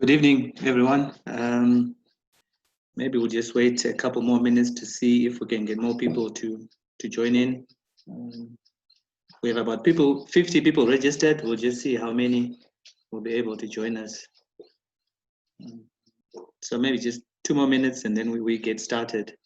Good evening, everyone. Maybe we'll just wait a couple more minutes to see if we can get more people to join in. We have about 50 people registered. We'll just see how many will be able to join us. So maybe just 2 more minutes and then we get started.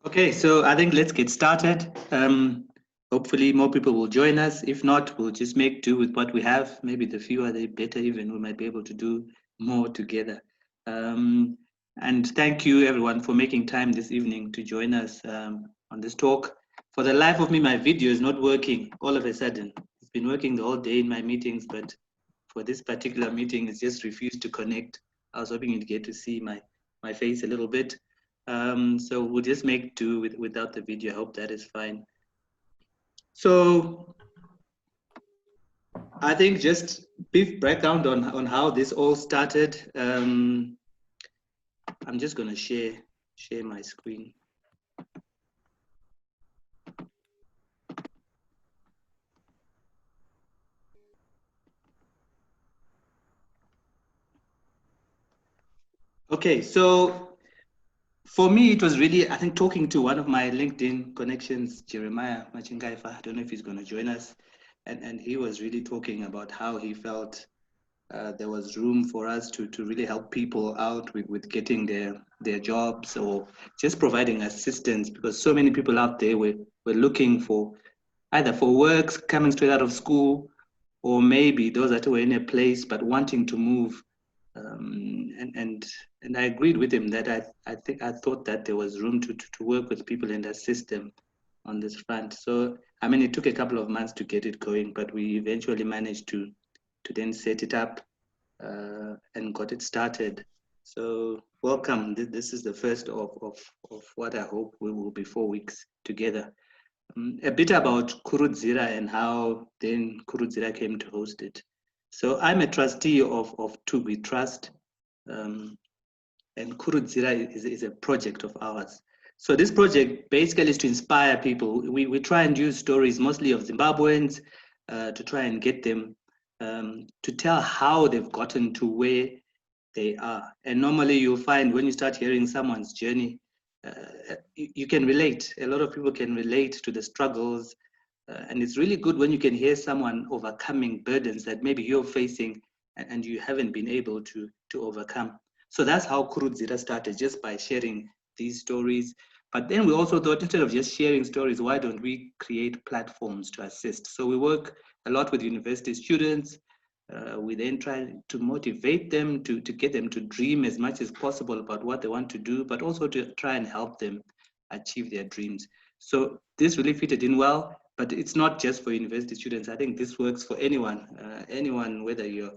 Okay, so I think let's get started. Hopefully more people will join us. If not, we'll just make do with what we have. Maybe the fewer, the better even. We might be able to do more together. And thank you everyone for making time this evening to join us on this talk. For the life of me, my video is not working all of a sudden. It's been working the whole day in my meetings, but for this particular meeting, it's just refused to connect. I was hoping you'd get to see my face a little bit. So we'll just make do without the video. I hope that is fine. So I think just brief background on how this all started. I'm just going to share my screen. Okay, so for me, it was really, I think, talking to one of my LinkedIn connections, Jeremiah Machingaifa. I don't know if he's going to join us. And he was really talking about how he felt there was room for us to really help people out with getting their jobs or just providing assistance, because so many people out there were looking for either for work coming straight out of school, or maybe those that were in a place but wanting to move. And I agreed with him that I thought that there was room to work with people in that system on this front. So I mean, it took a couple of months to get it going, but we eventually managed to then set it up and got it started. So welcome. This is the first of what I hope we will be 4 weeks together. A bit about Kurudzira and how then Kurudzira came to host it. So I'm a trustee of Tubi Trust, and Kurudzira is a project of ours. So this project basically is to inspire people. We try and use stories mostly of Zimbabweans to try and get them to tell how they've gotten to where they are. And normally you'll find when you start hearing someone's journey, you can relate. A lot of people can relate to the struggles. And it's really good when you can hear someone overcoming burdens that maybe you're facing and you haven't been able to overcome. So that's how Kurudzira started, just by sharing these stories. But then we also thought, instead of just sharing stories, why don't we create platforms to assist? So we work a lot with university students. We then try to motivate them to get them to dream as much as possible about what they want to do, but also to try and help them achieve their dreams. So this really fitted in well, but it's not just for university students. I think this works for anyone, whether you're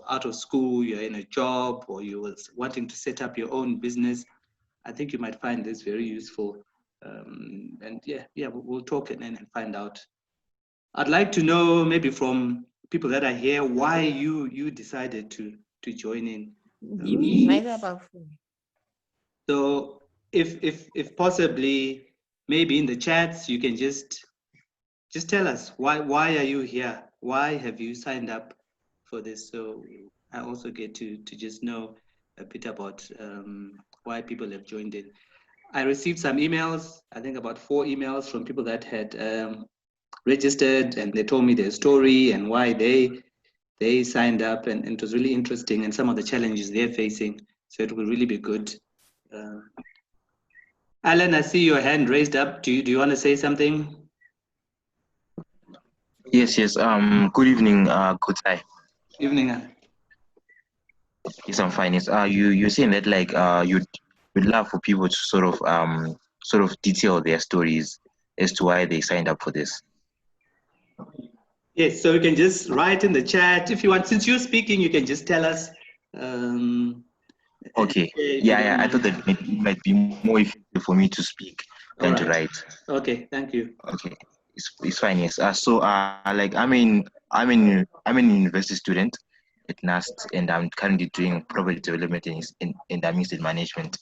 out of school, you're in a job, or you're wanting to set up your own business. I think you might find this very useful. And yeah, we'll talk and find out. I'd like to know, maybe from people that are here, why you decided to join in. So if possibly, maybe in the chats, you can just tell us why are you here? Why have you signed up for this? So I also get to just know a bit about why people have joined in. I received some emails, I think about 4 emails from people that had registered, and they told me their story and why they signed up, and it was really interesting, and some of the challenges they're facing. So it will really be good. Alan, I see your hand raised up. Do you want to say something? Yes. Good evening, good day. Evening, Alan. Yes, I'm fine. Yes. You're saying that like you'd love for people to sort of detail their stories as to why they signed up for this. Yes, so you can just write in the chat if you want. Since you're speaking, you can just tell us. Um, Okay. if you Yeah. don't I thought mind. that it might be more effective for me to speak than All to right. write. Okay, thank you. Okay. It's fine. Yes. So like I'm an university student at NAST, and I'm currently doing property development in the estate management.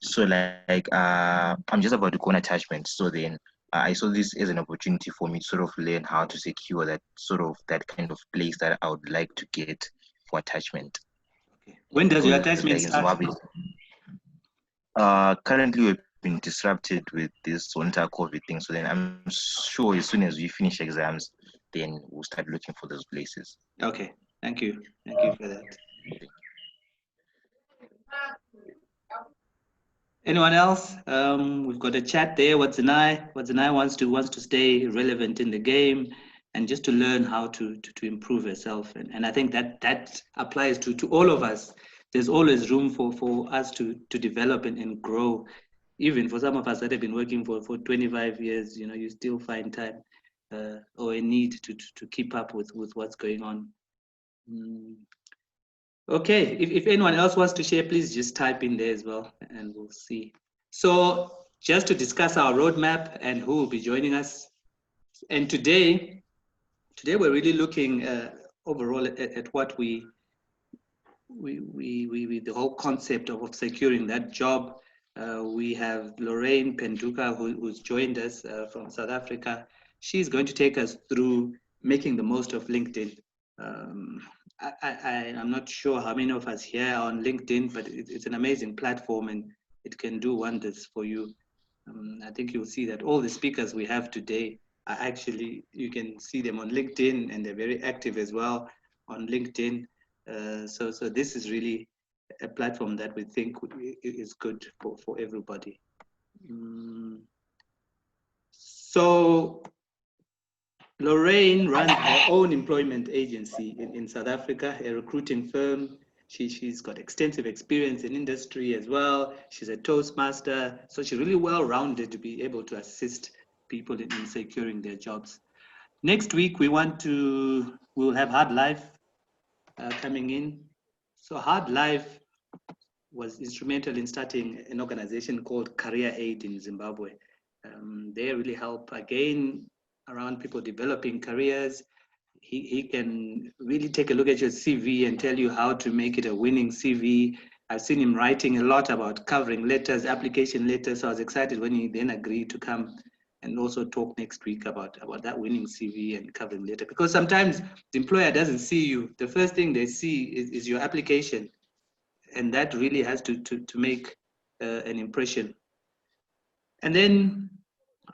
So like I'm just about to go on attachment. So then I saw this as an opportunity for me to sort of learn how to secure that kind of place that I would like to get for attachment. Okay. When does your Because like attachment in start? Zimbabwe, currently we've been disrupted with this entire COVID thing. So then I'm sure as soon as we finish exams, then we'll start looking for those places. Okay, thank you. Thank you for that. Anyone else? We've got a chat there. What's an eye? Wants to stay relevant in the game and just to learn how to improve herself. And I think that applies to all of us. There's always room for us to develop and grow. Even for some of us that have been working for 25 years, you still find time or a need to keep up with what's going on. Mm. Okay, if anyone else wants to share, please just type in there as well and we'll see. So just to discuss our roadmap and who will be joining us. And today we're really looking overall at what the whole concept of securing that job. We have Lorraine Penduka who's joined us from South Africa. She's going to take us through making the most of LinkedIn. Um, I'm not sure how many of us here are on LinkedIn, but it's an amazing platform and it can do wonders for you. I think you'll see that all the speakers we have today are actually, you can see them on LinkedIn and they're very active as well on LinkedIn. So this is really a platform that we think is good for everybody. So Lorraine runs her own employment agency in South Africa, a recruiting firm. She's got extensive experience in industry as well. She's a Toastmaster, so she's really well-rounded to be able to assist people in securing their jobs. Next week, we'll have Hard Life coming in. So Hard Life was instrumental in starting an organization called Career Aid in Zimbabwe. They really help again around people developing careers. he can really take a look at your CV and tell you how to make it a winning CV. I've seen him writing a lot about covering letters, application letters. So I was excited when he then agreed to come and also talk next week about that winning CV and covering letter. Because sometimes the employer doesn't see you. The first thing they see is your application. And that really has to make an impression. And then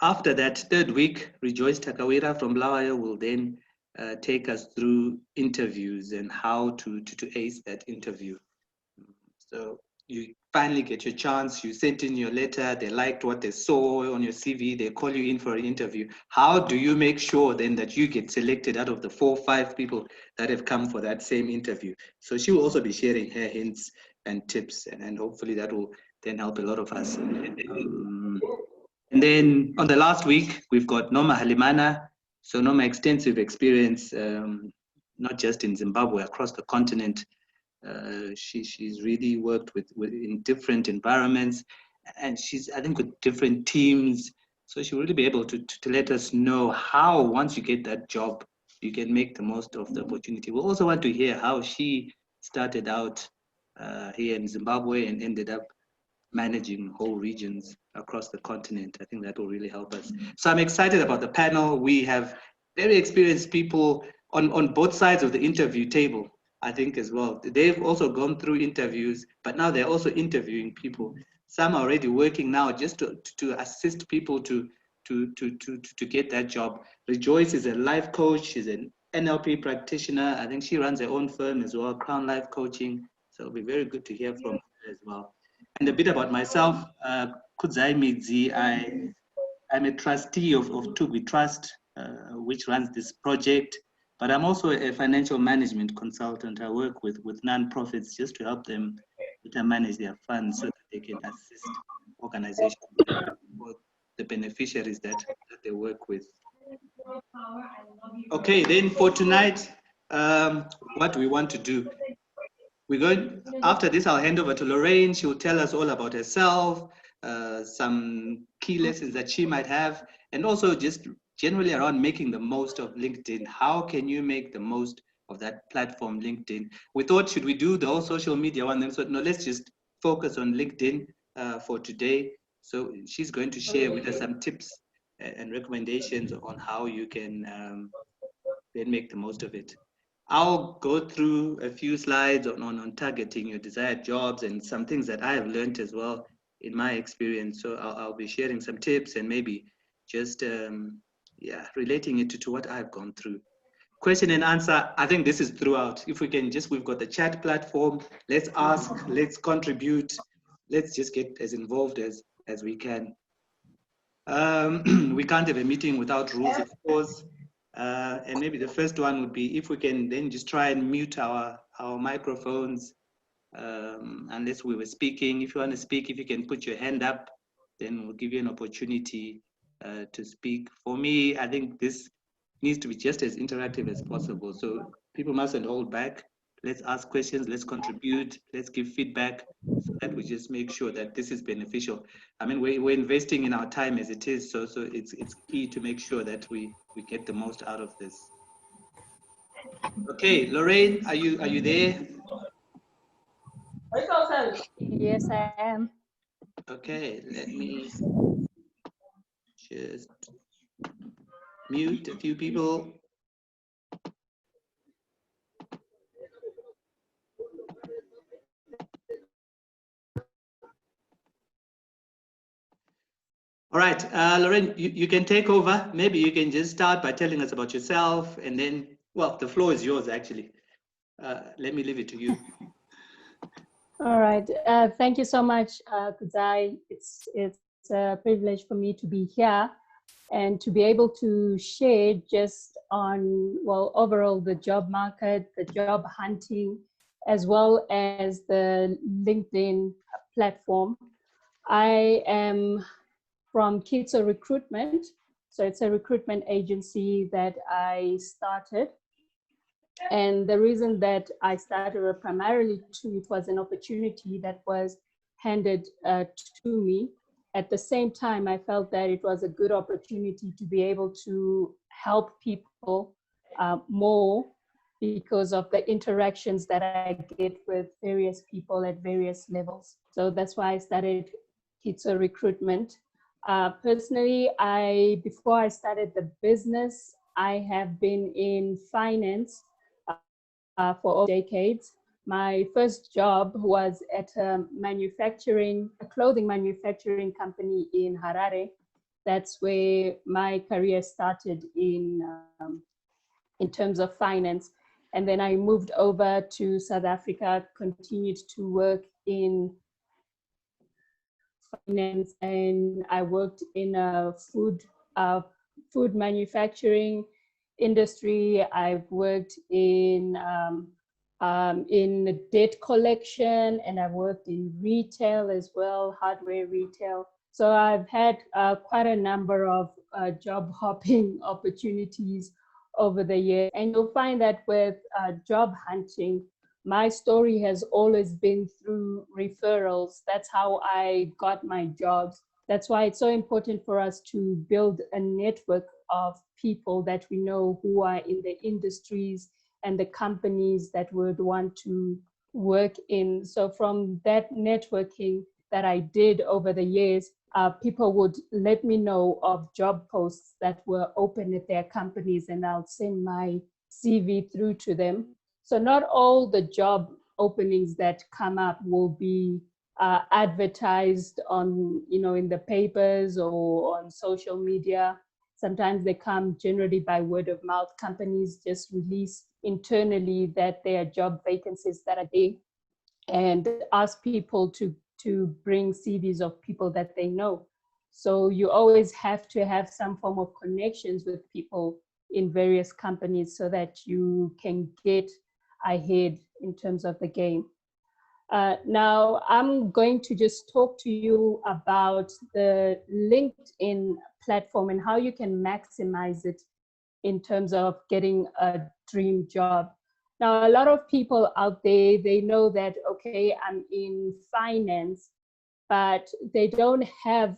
after that third week, Rejoice Takawira from Blawayo will then take us through interviews and how to ace that interview. So you finally get your chance, you sent in your letter, they liked what they saw on your CV, they call you in for an interview. How do you make sure then that you get selected out of the 4 or 5 people that have come for that same interview? So she will also be sharing her hints and tips, and hopefully that will then help a lot of us. And then on the last week, we've got Noma Halimana. So Noma, extensive experience, not just in Zimbabwe, across the continent. She's really worked with in different environments, and she's, I think, with different teams. So she'll really be able to let us know how, once you get that job, you can make the most of the opportunity. We also want to hear how she started out here in Zimbabwe and ended up managing whole regions across the continent. I think that will really help us. So I'm excited about the panel. We have very experienced people on both sides of the interview table, I think, as well. They've also gone through interviews, but now they're also interviewing people. Some are already working now just to assist people to get that job. Rejoice is a life coach. She's an NLP practitioner. I think she runs her own firm as well, Crown Life Coaching. So it'll be very good to hear from her as well. And a bit about myself, Kudzai Midzi, I'm a trustee of Tugwi Trust, which runs this project, but I'm also a financial management consultant. I work with nonprofits just to help them better manage their funds so that they can assist organizations or the beneficiaries that they work with. Okay, then for tonight, what do we want to do? We're going, after this, I'll hand over to Lorraine. She will tell us all about herself, some key lessons that she might have, and also just generally around making the most of LinkedIn. How can you make the most of that platform, LinkedIn? We thought, should we do the whole social media one? Then so no, let's just focus on LinkedIn for today. So she's going to share with us some tips and recommendations on how you can then make the most of it. I'll go through a few slides on targeting your desired jobs and some things that I have learned as well in my experience. So I'll be sharing some tips and maybe just relating it to what I've gone through. Question and answer, I think this is throughout. If we can just, we've got the chat platform. Let's ask, let's contribute. Let's just get as involved as we can. We can't have a meeting without rules, of course. And maybe the first one would be if we can then just try and mute our microphones unless we were speaking. If you want to speak, if you can put your hand up, then we'll give you an opportunity to speak. For me, I think this needs to be just as interactive as possible. So people mustn't hold back. Let's ask questions, let's contribute, let's give feedback so that we just make sure that this is beneficial. I mean, we're investing in our time as it is, so it's key to make sure that we get the most out of this. Okay, Lorraine, are you there? Yes, I am. Okay, let me just mute a few people. All right, Lorraine, you can take over. Maybe you can just start by telling us about yourself, and then, well, the floor is yours, actually. Let me leave it to you. All right. Thank you so much, Kudzai. It's a privilege for me to be here and to be able to share just on, well, overall the job market, the job hunting, as well as the LinkedIn platform. I am from Kitso Recruitment. So it's a recruitment agency that I started. And the reason that I started primarily it was an opportunity that was handed to me. At the same time, I felt that it was a good opportunity to be able to help people more because of the interactions that I get with various people at various levels. So that's why I started Kitso Recruitment. Personally, before I started the business, I have been in finance for over decades. My first job was at a clothing manufacturing company in Harare. That's where my career started in terms of finance. And then I moved over to South Africa, continued to work in finance, and I worked in a food manufacturing industry. I've worked in debt collection, and I've worked in retail as well, hardware retail. So I've had quite a number of job hopping opportunities over the years. And you'll find that with job hunting, my story has always been through referrals. That's how I got my jobs. That's why it's so important for us to build a network of people that we know who are in the industries and the companies that would want to work in. So from that networking that I did over the years, people would let me know of job posts that were open at their companies, and I'll send my CV through to them. So not all the job openings that come up will be advertised on, in the papers or on social media. Sometimes they come generally by word of mouth. Companies just release internally that there are job vacancies that are there and ask people to bring CVs of people that they know. So you always have to have some form of connections with people in various companies so that you can get ahead in terms of the game. Now, I'm going to just talk to you about the LinkedIn platform and how you can maximize it in terms of getting a dream job. Now, a lot of people out there, they know that, okay, I'm in finance, but they don't have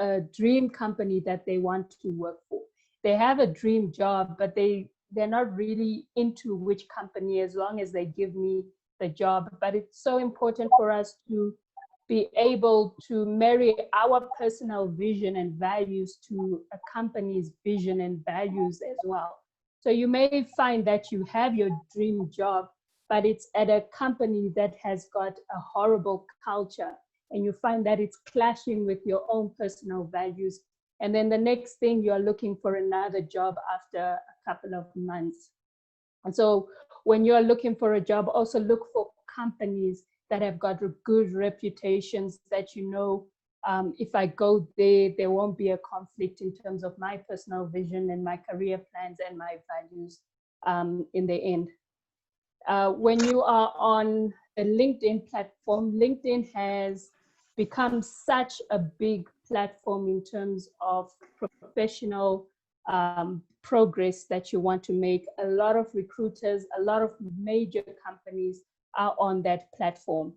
a dream company that they want to work for. They have a dream job, but they're not really into which company as long as they give me the job. But it's so important for us to be able to marry our personal vision and values to a company's vision and values as well. So you may find that you have your dream job, but it's at a company that has got a horrible culture, and you find that it's clashing with your own personal values. And then the next thing, you're looking for another job after a couple of months. And so when you're looking for a job, also look for companies that have got good reputations that if I go there, there won't be a conflict in terms of my personal vision and my career plans and my values in the end. When you are on a LinkedIn platform, LinkedIn has become such a big platform in terms of professional progress that you want to make. A lot of recruiters, a lot of major companies are on that platform.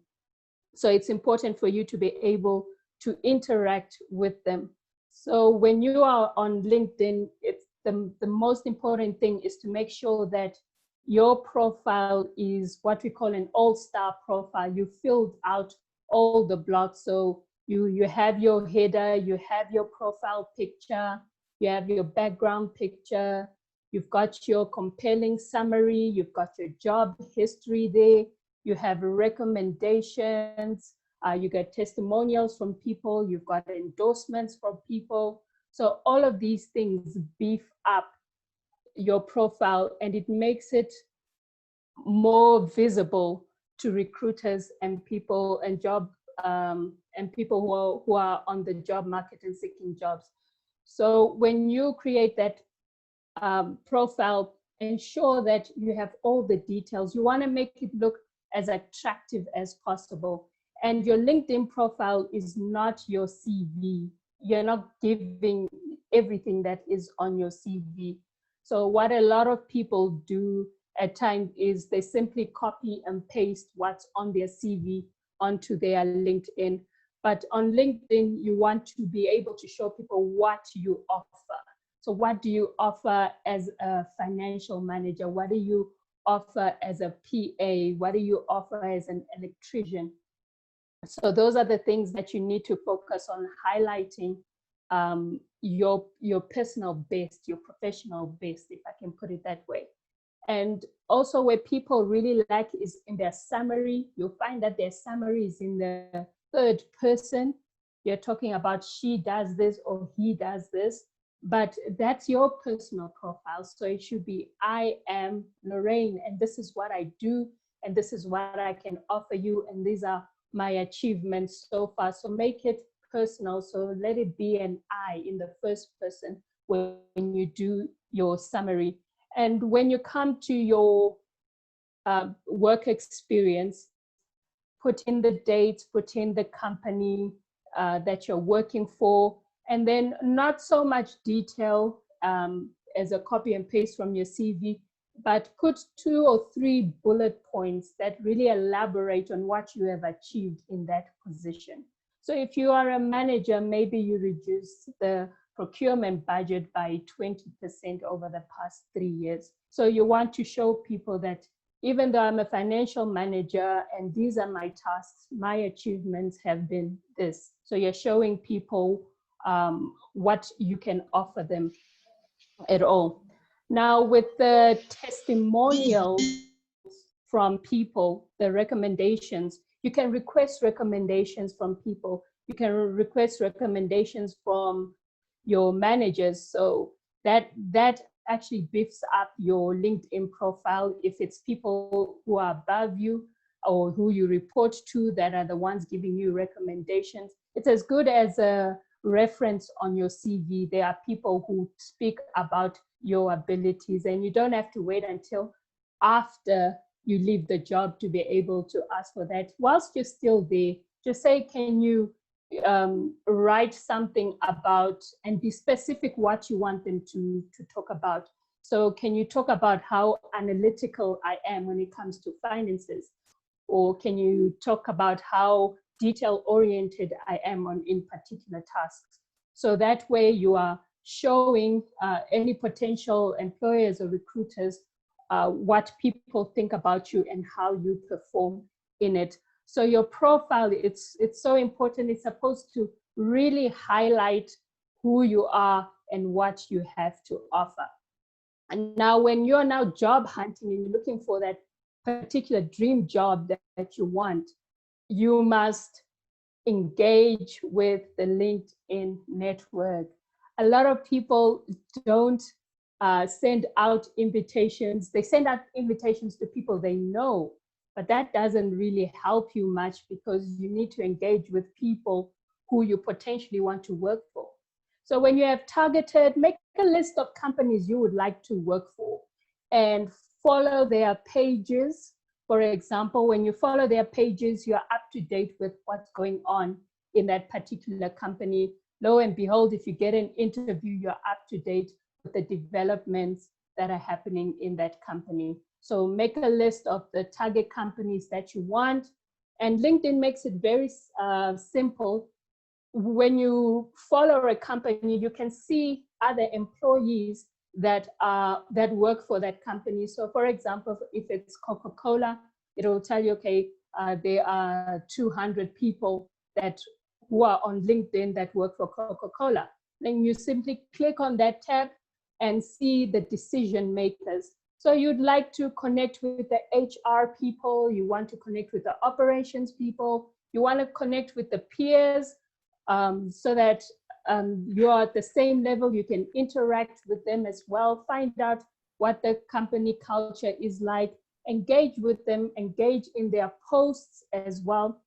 So it's important for you to be able to interact with them. So when you are on LinkedIn, it's the most important thing is to make sure that your profile is what we call an all-star profile. You filled out all the blocks. So you have your header, you have your profile picture, you have your background picture, you've got your compelling summary, you've got your job history there, you have recommendations, you get testimonials from people, you've got endorsements from people. So all of these things beef up your profile, and it makes it more visible to recruiters and people and people who are on the job market and seeking jobs. So when you create that profile, ensure that you have all the details. You want to make it look as attractive as possible. And your LinkedIn profile is not your CV. You're not giving everything that is on your CV. So what a lot of people do at times is they simply copy and paste what's on their CV onto their LinkedIn. But on LinkedIn, you want to be able to show people what you offer. So what do you offer as a financial manager? What do you offer as a PA? What do you offer as an electrician? So those are the things that you need to focus on highlighting, your personal best, your professional best, if I can put it that way. And also where people really lack is in their summary. You'll find that their summary is in the third person. You're talking about she does this or he does this, but that's your personal profile. So it should be, I am Lorraine, and this is what I do, and this is what I can offer you, and these are my achievements so far. So make it personal. So let it be an I in the first person when you do your summary. And when you come to your work experience, put in the dates, put in the company that you're working for, and then not so much detail as a copy and paste from your CV, but put 2 or 3 bullet points that really elaborate on what you have achieved in that position. So if you are a manager, maybe you reduce the procurement budget by 20% over the past 3 years. So you want to show people that even though I'm a financial manager and these are my tasks, my achievements have been this. So you're showing people what you can offer them at all. Now with the testimonials from people, the recommendations, you can request recommendations from people. You can request recommendations from your managers. So that actually beefs up your LinkedIn profile. If it's people who are above you or who you report to that are the ones giving you recommendations, it's as good as a reference on your CV. There are people who speak about your abilities, and you don't have to wait until after you leave the job to be able to ask for that. Whilst you're still there, just say, can you write something about, and be specific what you want them to talk about. So can you talk about how analytical I am when it comes to finances? Or can you talk about how detail-oriented I am in particular tasks? So that way you are showing any potential employers or recruiters what people think about you and how you perform in it. So your profile, it's so important. It's supposed to really highlight who you are and what you have to offer. And now when you're now job hunting and you're looking for that particular dream job that you want, you must engage with the LinkedIn network. A lot of people don't send out invitations. They send out invitations to people they know, but that doesn't really help you much, because you need to engage with people who you potentially want to work for. So when you have targeted, make a list of companies you would like to work for and follow their pages. For example, when you follow their pages, you're up to date with what's going on in that particular company. Lo and behold, if you get an interview, you're up to date with the developments that are happening in that company. So make a list of the target companies that you want. And LinkedIn makes it very simple. When you follow a company, you can see other employees that work for that company. So for example, if it's Coca-Cola, it will tell you, okay, there are 200 people who are on LinkedIn that work for Coca-Cola. Then you simply click on that tab and see the decision makers. So you'd like to connect with the HR people, you want to connect with the operations people, you want to connect with the peers, so that you're at the same level, you can interact with them as well, find out what the company culture is like, engage with them, engage in their posts as well,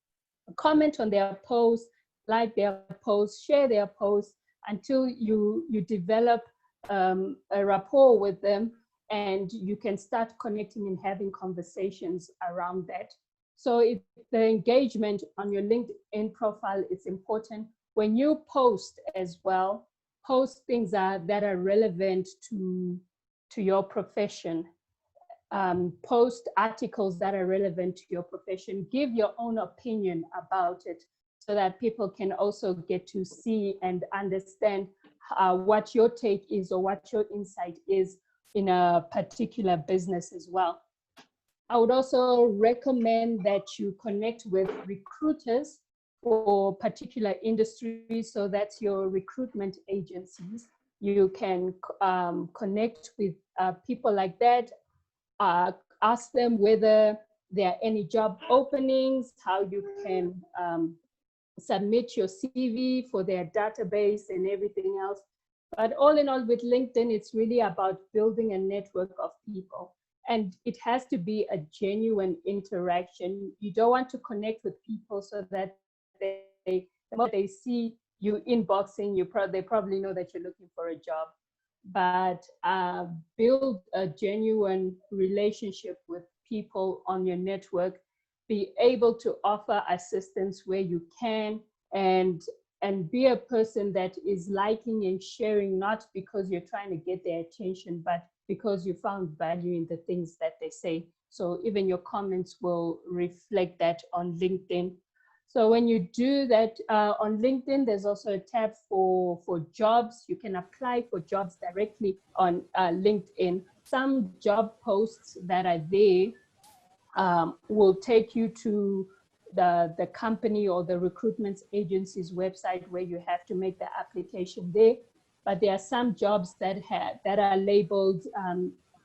comment on their posts, like their posts, share their posts, until you develop a rapport with them, and you can start connecting and having conversations around that. So the engagement on your LinkedIn profile is important. When you post as well, post things that are relevant to your profession. Post articles that are relevant to your profession. Give your own opinion about it, so that people can also get to see and understand what your take is or what your insight is in a particular business as well. I would also recommend that you connect with recruiters for particular industries. So that's your recruitment agencies. You can connect with people like that, ask them whether there are any job openings, how you can submit your CV for their database and everything else. But all in all, with LinkedIn, it's really about building a network of people. And it has to be a genuine interaction. You don't want to connect with people so that the moment they see you inboxing, they probably know that you're looking for a job. But build a genuine relationship with people on your network. Be able to offer assistance where you can, and be a person that is liking and sharing, not because you're trying to get their attention, but because you found value in the things that they say. So even your comments will reflect that on LinkedIn. So when you do that on LinkedIn, there's also a tab for jobs. You can apply for jobs directly on LinkedIn. Some job posts that are there will take you to the company or the recruitment agency's website where you have to make the application there. But there are some jobs that are labeled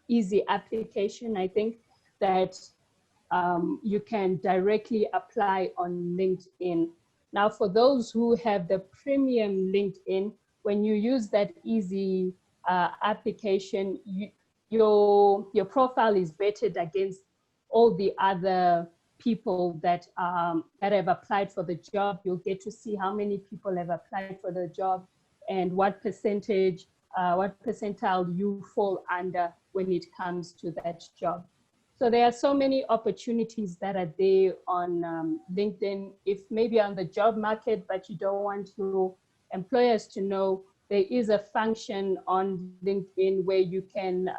easy application, I think, that you can directly apply on LinkedIn. Now, for those who have the premium LinkedIn, when you use that easy application, your profile is vetted against all the other people that have applied for the job. You'll get to see how many people have applied for the job and what percentage, what percentile you fall under when it comes to that job. So there are so many opportunities that are there on LinkedIn. If maybe on the job market, but you don't want your employers to know, there is a function on LinkedIn where you can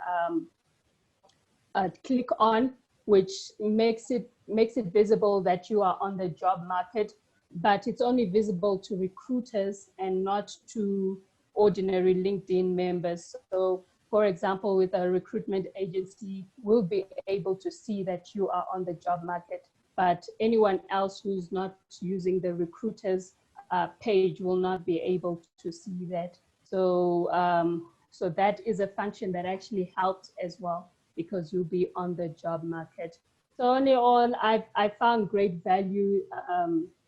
click on, which makes it visible that you are on the job market, but it's only visible to recruiters and not to ordinary LinkedIn members. So for example, with a recruitment agency, we'll be able to see that you are on the job market, but anyone else who's not using the recruiters page will not be able to see that. So, so that is a function that actually helps as well, because you'll be on the job market. So only all, I found great value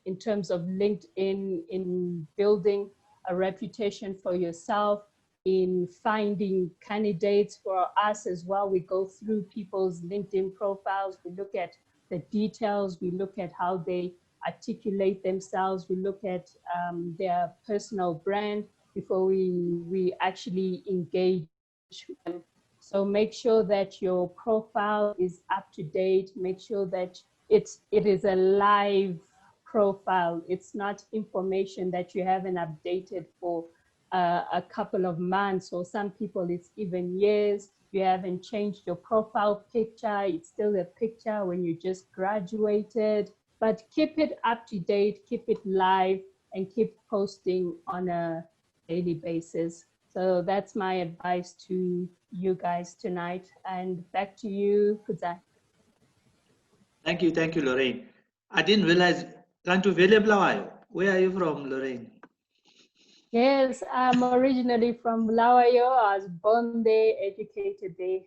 in terms of LinkedIn in building a reputation for yourself, in finding candidates for us as well. We go through people's LinkedIn profiles, we look at the details, we look at how they articulate themselves, we look at their personal brand before we actually engage them. So make sure that your profile is up to date. Make sure that it is a live profile. It's not information that you haven't updated for a couple of months, or some people it's even years. You haven't changed your profile picture. It's still a picture when you just graduated, but keep it up to date, keep it live, and keep posting on a daily basis. So that's my advice to you guys tonight. And back to you, Kudzai. Thank you, Lorraine. I didn't realize, where are you from, Lorraine? Yes, I'm originally from Bulawayo. I was born there, educated there.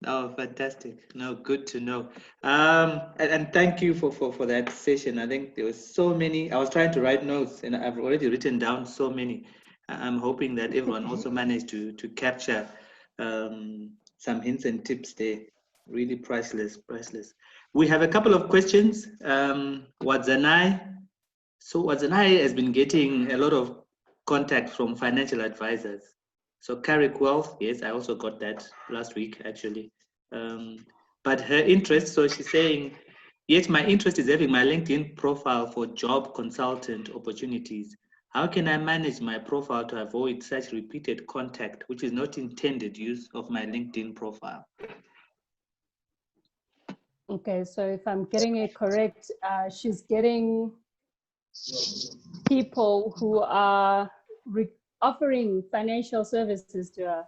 Oh, fantastic. No, good to know. And thank you for that session. I think there was so many. I was trying to write notes and I've already written down so many. I'm hoping that everyone also managed to capture some hints and tips there. Really priceless. We have a couple of questions. Wadzanai. So Wadzanai has been getting a lot of contact from financial advisors. So Carrick Wealth, yes, I also got that last week actually. But her interest, so she's saying, yes, my interest is having my LinkedIn profile for job consultant opportunities. How can I manage my profile to avoid such repeated contact, which is not intended use of my LinkedIn profile? Okay, so if I'm getting it correct, she's getting people who are offering financial services to her.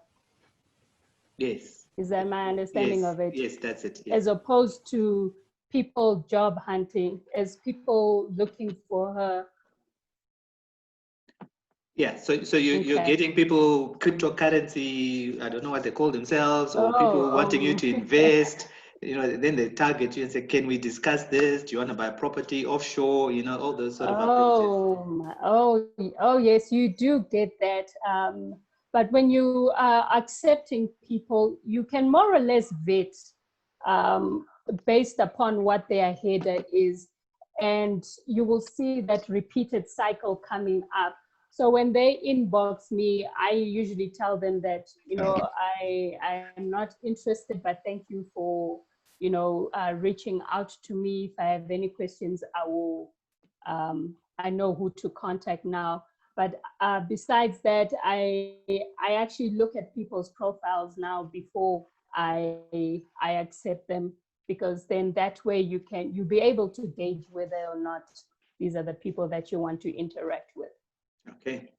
Yes. Is that my understanding Yes. of it? Yes, that's it. Yes. As opposed to people job hunting, as people looking for her. Yeah, so you're Okay. getting people cryptocurrency, I don't know what they call themselves, or people wanting you Oh, to invest, then they target you and say, can we discuss this? Do you want to buy property offshore? All those sort of approaches. oh, yes, you do get that. But when you are accepting people, you can more or less vet um, based upon what their header is, and you will see that repeated cycle coming up. So when they inbox me, I usually tell them that, I'm not interested, but thank you for, reaching out to me. If I have any questions, I know who to contact now. But besides that, I actually look at people's profiles now before I accept them, because then that way you'll be able to gauge whether or not these are the people that you want to interact with. Okay.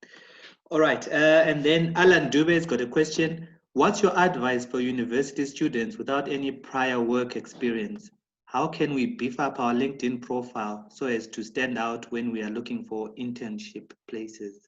All right. And then Alan Dubé's got a question. What's your advice for university students without any prior work experience? How can we beef up our LinkedIn profile so as to stand out when we are looking for internship places?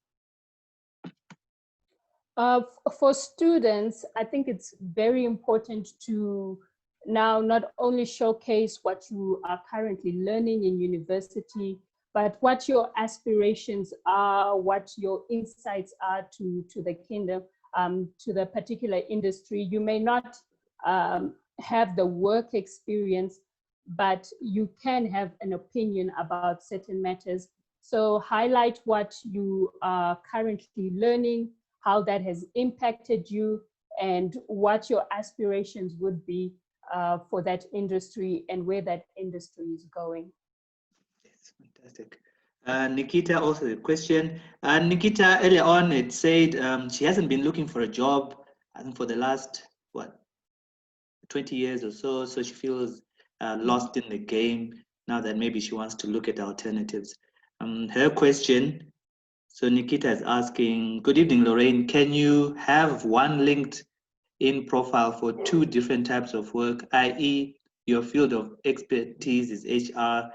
For students, I think it's very important to now not only showcase what you are currently learning in university, but what your aspirations are, what your insights are to the kingdom, to the particular industry. You may not have the work experience, but you can have an opinion about certain matters. So highlight what you are currently learning, how that has impacted you, and what your aspirations would be for that industry and where that industry is going. Yes, fantastic. Nikita also a question. Nikita earlier on had said she hasn't been looking for a job, I think, for the last 20 years or so. So she feels lost in the game now that maybe she wants to look at alternatives. Her question. So Nikita is asking, good evening, Lorraine. Can you have one LinkedIn profile for two different types of work, i.e. your field of expertise is HR,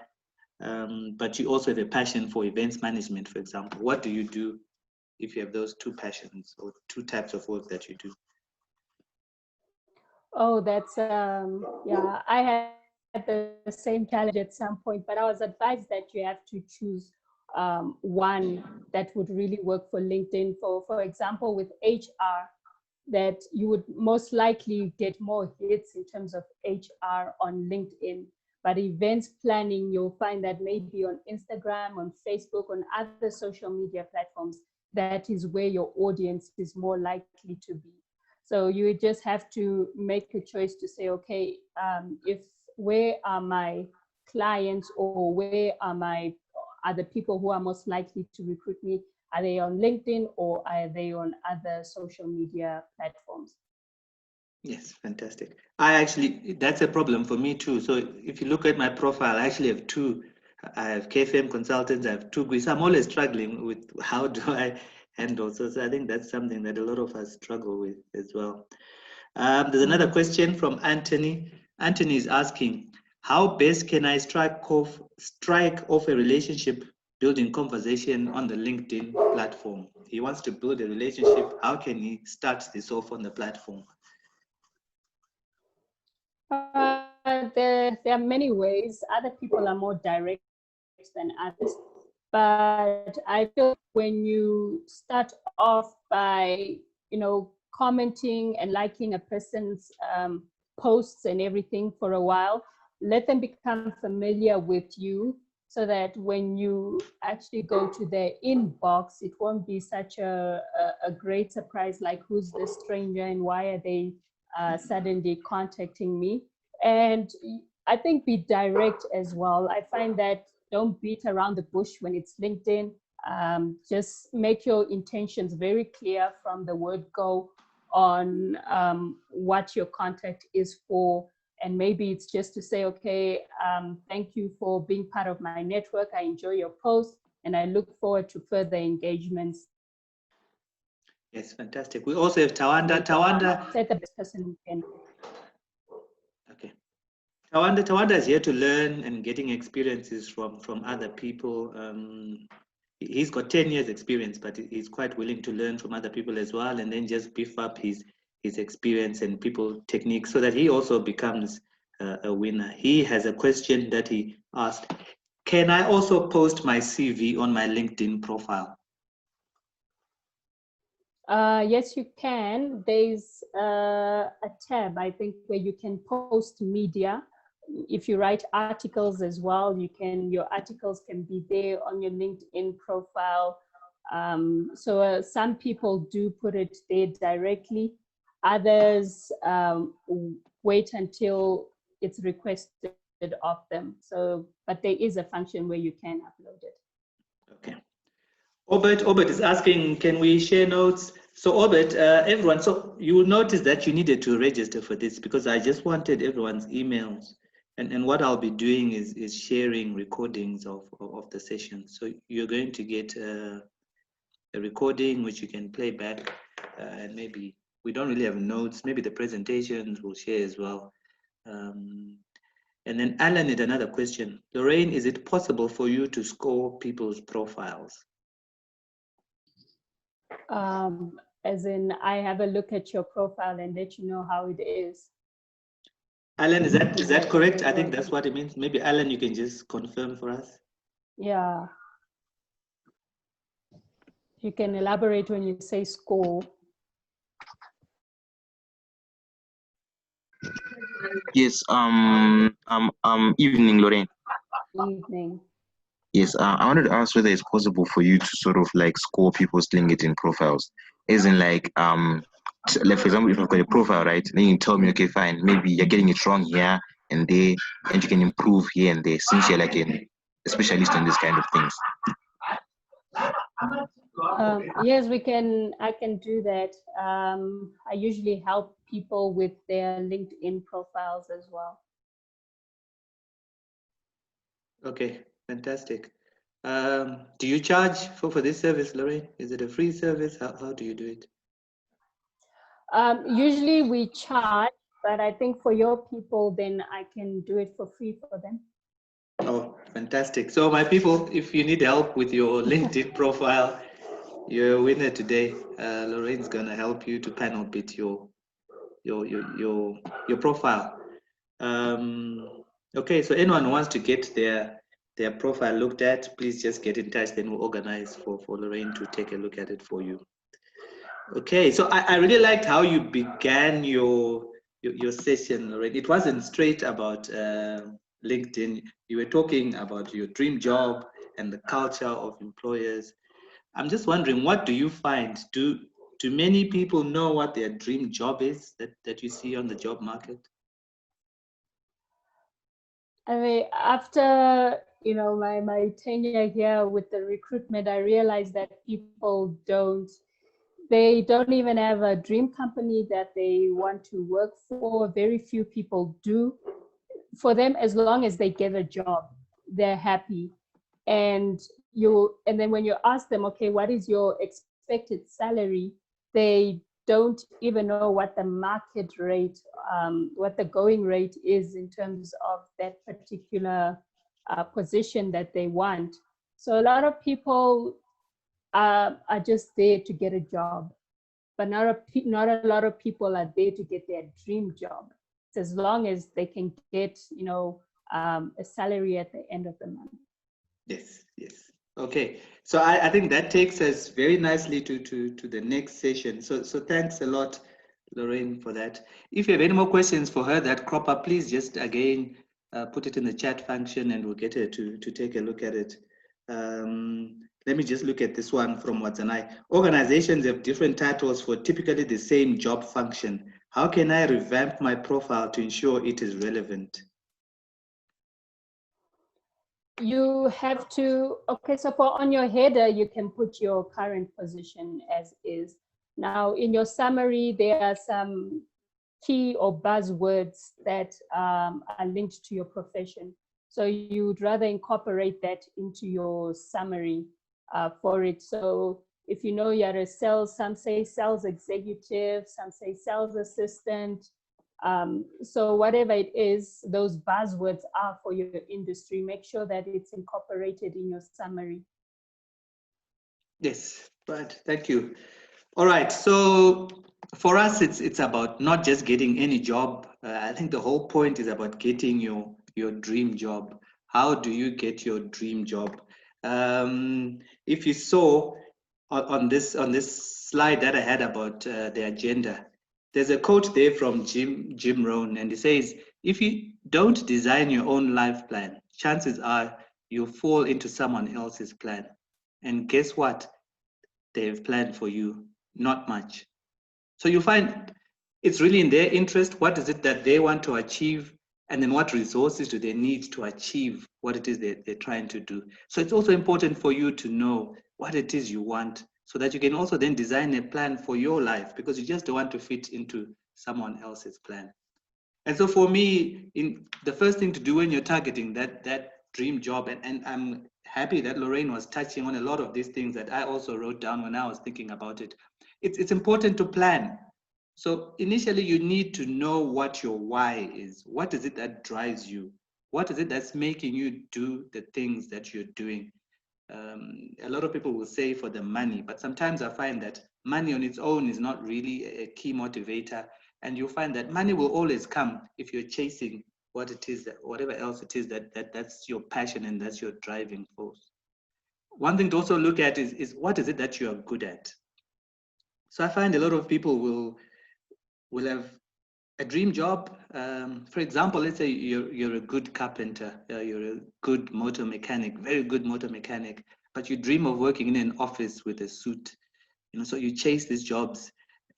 but you also have a passion for events management, for example? What do you do if you have those two passions or two types of work that you do? Oh, that's, yeah, I had the same challenge at some point, but I was advised that you have to choose one that would really work for LinkedIn. For example, with HR, that you would most likely get more hits in terms of HR on LinkedIn. But events planning, you'll find that maybe on Instagram, on Facebook, on other social media platforms, that is where your audience is more likely to be. So you just have to make a choice to say, okay, if where are my clients, or where are the people who are most likely to recruit me? Are they on LinkedIn or are they on other social media platforms? Yes, fantastic. That's a problem for me too. So if you look at my profile, I actually have two. I have KFM consultants, I have two GUIs. I'm always struggling with how do I handle. So I think that's something that a lot of us struggle with as well. There's another question from Anthony. Anthony is asking, how best can I strike off a relationship building conversation on the LinkedIn platform? He wants to build a relationship. How can he start this off on the platform? There are many ways. Other people are more direct than others. But I feel when you start off by, commenting and liking a person's posts and everything for a while, let them become familiar with you, so that when you actually go to their inbox, it won't be such a great surprise, like, who's this stranger and why are they suddenly contacting me? And I think be direct as well. I find that don't beat around the bush when it's LinkedIn. Just make your intentions very clear from the word go on what your contact is for. And maybe it's just to say, okay, thank you for being part of my network. I enjoy your post and I look forward to further engagements. Yes, fantastic. We also have Tawanda. Tawanda. Set the best person can. Okay. Tawanda is here to learn and getting experiences from other people. He's got 10 years experience, but he's quite willing to learn from other people as well, and then just beef up his experience and people techniques so that he also becomes a winner. He has a question that he asked: can I also post my CV on my LinkedIn profile? Yes, you can. There's a tab, I think, where you can post media. If you write articles as well, your articles can be there on your LinkedIn profile. So some people do put it there directly. Others wait until it's requested of them. So, but there is a function where you can upload it. Okay. Obert is asking, can we share notes? So Obert, everyone, so you will notice that you needed to register for this because I just wanted everyone's emails. And what I'll be doing is sharing recordings of the session. So you're going to get a recording which you can play back, and maybe we don't really have notes. Maybe the presentations we'll share as well. And then Alan had another question. Lorraine, is it possible for you to score people's profiles? As in, I have a look at your profile and let you know how it is. Alan, is that correct? I think that's what it means. Maybe Alan, you can just confirm for us. Yeah. You can elaborate when you say score. Yes. Evening, Lorraine. Evening. Yes. I wanted to ask whether it's possible for you to sort of like score people's LinkedIn profiles, as in like like for example, if I've got a profile, right, then you tell me, okay, fine, maybe you're getting it wrong here and there, and you can improve here and there, since you're like a specialist in this kind of things. Yes, I can do that. I usually help people with their LinkedIn profiles as well. Okay, fantastic. Do you charge for this service, Lorraine? Is it a free service? How do you do it? Usually we charge, but I think for your people, then I can do it for free for them. Oh, fantastic. So my people, if you need help with your LinkedIn profile, you're a winner today. Lorraine's gonna help you to panel bit your profile. Okay, so anyone who wants to get their profile looked at, please just get in touch. Then we'll organize for Lorraine to take a look at it for you. Okay, so I really liked how you began your session, Lorraine. It wasn't straight about LinkedIn. You were talking about your dream job and the culture of employers. I'm just wondering, what do you find? Do many people know what their dream job is that you see on the job market? I mean, after my tenure here with the recruitment, I realized that people they don't even have a dream company that they want to work for. Very few people do. For them, as long as they get a job, they're happy. And then when you ask them, okay, what is your expected salary? They don't even know what the market rate, what the going rate is in terms of that particular position that they want. So a lot of people are just there to get a job, but not a lot of people are there to get their dream job. It's as long as they can get, a salary at the end of the month. Yes, yes. Okay, so I think that takes us very nicely to the next session. So thanks a lot, Lorraine, for that. If you have any more questions for her that crop up, please just again put it in the chat function and we'll get her to take a look at it. Let me just look at this one from Watsanai. Organizations have different titles for typically the same job function. How can I revamp my profile to ensure it is relevant? You have to, okay, so on your header, you can put your current position as is. Now, in your summary, there are some key or buzzwords that are linked to your profession. So you would rather incorporate that into your summary for it. So If you know you're a sales, some say sales executive, some say sales assistant. So whatever it is, those buzzwords are for your industry, make sure that it's incorporated in your summary. Yes, right. Thank you. All right. So for us, it's about not just getting any job. I think the whole point is about getting your dream job. How do you get your dream job? If you saw on this slide that I had about the agenda, there's a quote there from Jim Rohn, and he says, "If you don't design your own life plan, chances are you'll fall into someone else's plan. And guess what? They've planned for you, not much." So you find it's really in their interest. What is it that they want to achieve? And then what resources do they need to achieve what it is they're trying to do? So it's also important for you to know what it is you want so that you can also then design a plan for your life, because you just don't want to fit into someone else's plan. And so for me, in the first thing to do when you're targeting that dream job, and I'm happy that Lorraine was touching on a lot of these things that I also wrote down when I was thinking about it. It's important to plan. So initially you need to know what your why is. What is it that drives you? What is it that's making you do the things that you're doing? A lot of people will say for the money, but sometimes I find that money on its own is not really a key motivator. And you'll find that money will always come if you're chasing what it is, that whatever else it is that's your passion and that's your driving force. One thing to also look at is what is it that you are good at? So I find a lot of people will have a dream job. For example, let's say you're a good carpenter, you're a good motor mechanic, very good motor mechanic, but you dream of working in an office with a suit. So you chase these jobs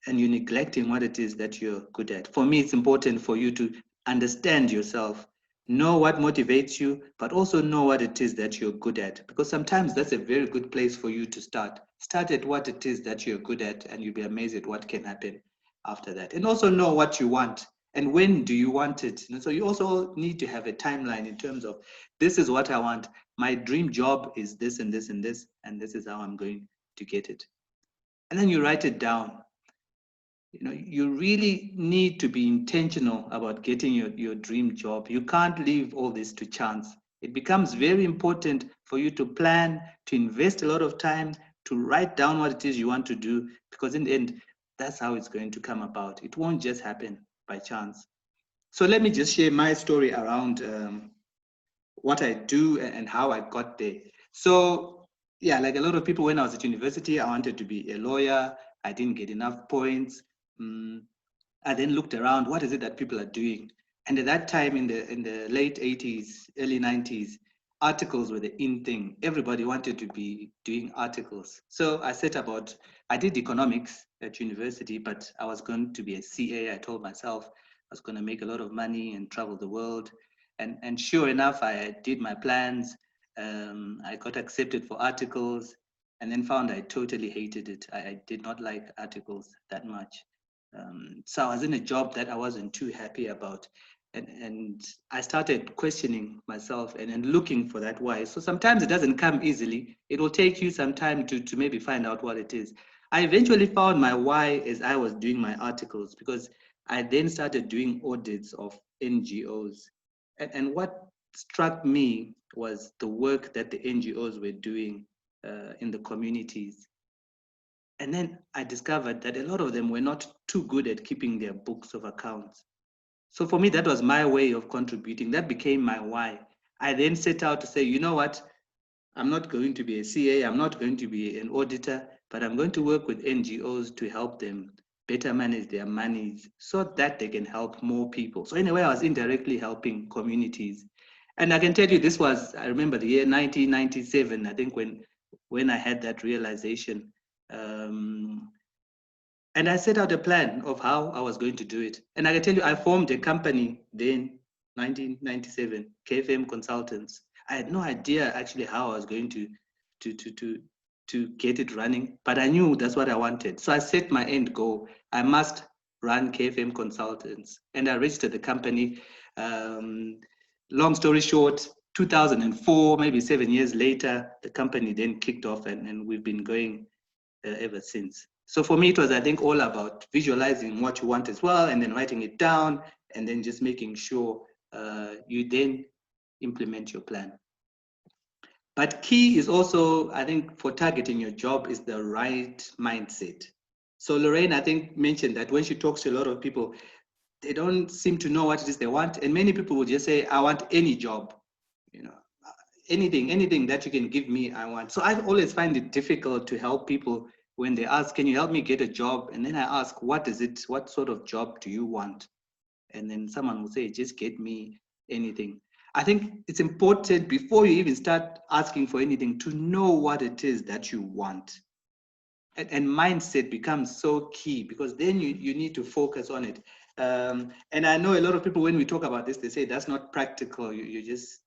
and you're neglecting what it is that you're good at. For me, it's important for you to understand yourself, know what motivates you, but also know what it is that you're good at, because sometimes that's a very good place for you to start. Start at what it is that you're good at, and you'll be amazed at what can happen after that. And also know what you want and when do you want it. So you also need to have a timeline in terms of, this is what I want. My dream job is this and this and this, and this is how I'm going to get it. And then you write it down. You really need to be intentional about getting your dream job. You can't leave all this to chance. It becomes very important for you to plan, to invest a lot of time, to write down what it is you want to do, because in the end, that's how it's going to come about. It won't just happen by chance. So let me just share my story around what I do and how I got there. So yeah, like a lot of people, when I was at university, I wanted to be a lawyer. I didn't get enough points. I then looked around, what is it that people are doing? And at that time, in the late 80s, early 90s, articles were the in thing. Everybody wanted to be doing articles. So I did economics at university, but I was going to be a CA. I told myself I was going to make a lot of money and travel the world. And sure enough, I did my plans. I got accepted for articles, and then found I totally hated it. I did not like articles that much. So I was in a job that I wasn't too happy about. And I started questioning myself and looking for that why. So sometimes it doesn't come easily. It will take you some time to maybe find out what it is. I eventually found my why as I was doing my articles, because I then started doing audits of NGOs. And what struck me was the work that the NGOs were doing in the communities. And then I discovered that a lot of them were not too good at keeping their books of accounts. So for me, that was my way of contributing. That became my why. I then set out to say, you know what? I'm not going to be a CA, I'm not going to be an auditor, but I'm going to work with NGOs to help them better manage their monies so that they can help more people. So in a way, I was indirectly helping communities. And I can tell you, I remember the year 1997, I think, when I had that realization. And I set out a plan of how I was going to do it. And I can tell you, I formed a company then, 1997, KFM Consultants. I had no idea actually how I was going to get it running, but I knew that's what I wanted. So I set my end goal. I must run KFM Consultants. And I registered the company. Long story short, 2004, maybe 7 years later, the company then kicked off, and we've been going ever since. So for me, it was, I think, all about visualizing what you want as well, and then writing it down, and then just making sure you then implement your plan. But key is also, I think, for targeting your job is the right mindset. So Lorraine, I think, mentioned that when she talks to a lot of people, they don't seem to know what it is they want. And many people will just say, I want any job, you know, anything that you can give me, I want. So I always find it difficult to help people when they ask, can you help me get a job? And then I ask, what is it? What sort of job do you want? And then someone will say, just get me anything. I think it's important before you even start asking for anything to know what it is that you want. And mindset becomes so key, because then you need to focus on it. And I know a lot of people, when we talk about this, they say that's not practical. You're just,